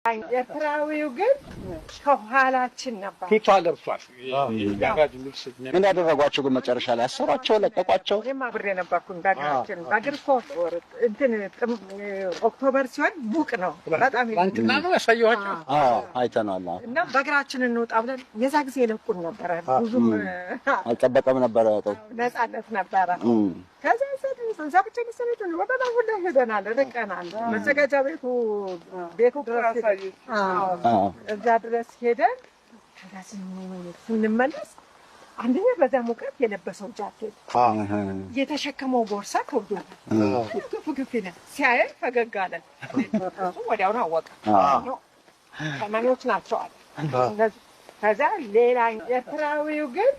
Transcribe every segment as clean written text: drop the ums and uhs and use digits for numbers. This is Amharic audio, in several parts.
ኤርትራዊው ግን ከኋላችን ነበር። ፊቷ ለብሷል። ያጋጅ ልብስ ምን ያደረጓቸው ግን መጨረሻ ላይ አሰሯቸው፣ ለቀቋቸው። እኔም አብሬ ነበርኩኝ። በእግራችን በእግር ኮት እንትን ኦክቶበር ሲሆን ሙቅ ነው በጣም ባንክና ነው ያሳየኋቸው። አይተናል። እና በእግራችን እንውጣ ብለን የዛ ጊዜ ለቁን ነበር። ብዙም አልጠበቀም ነበር። ነፃነት ነበረ። ከዛ ሰብቼ መሰለኝ ወደዛ ሁሉ ሄደናል፣ ርቀናል። መዘጋጃ ቤቱ ድረስ እዛ ድረስ ሄደን ስንመለስ አንደኛ በዛ ሙቀት የለበሰው ጃኬት የተሸከመው ቦርሳ ከብዶናል። ግፍ ይላል። ሲያየን ፈገግ አለን። ወዲያውኑ አወቀ ተማሪዎች ናቸው አለ። ከዛ ሌላ ኤርትራዊው ግን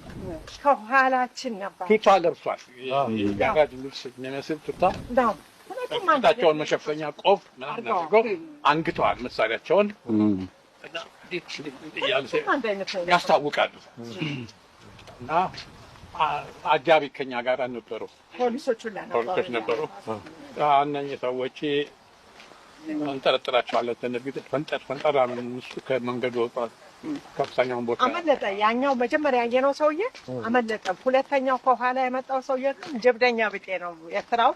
ከኋላችን ነበር። ፊቷ ለብሷል። ያጋጅ ልብስ የሚመስል ቱታ ፊታቸውን መሸፈኛ ቆብ ምናምን አድርገው አንግተዋል መሳሪያቸውን ያስታውቃሉ። እና አጃቢ ከኛ ጋር ነበሩ፣ ፖሊሶች ነበሩ። እነኝህ ሰዎች እንጠረጥራቸዋለን። ፈንጠር እሱ ከመንገዱ ወጥቷል። ከፍተኛውን ቦታ አመለጠ። ያኛው መጀመሪያ ያየነው ሰውዬ አመለጠ። ሁለተኛው ከኋላ የመጣው ሰውዬ ጀብደኛ ብጤ ነው። ኤርትራው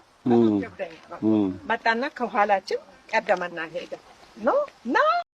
ጀብደኛ ነው። መጣና ከኋላችን ቀደመና ሄደ ነው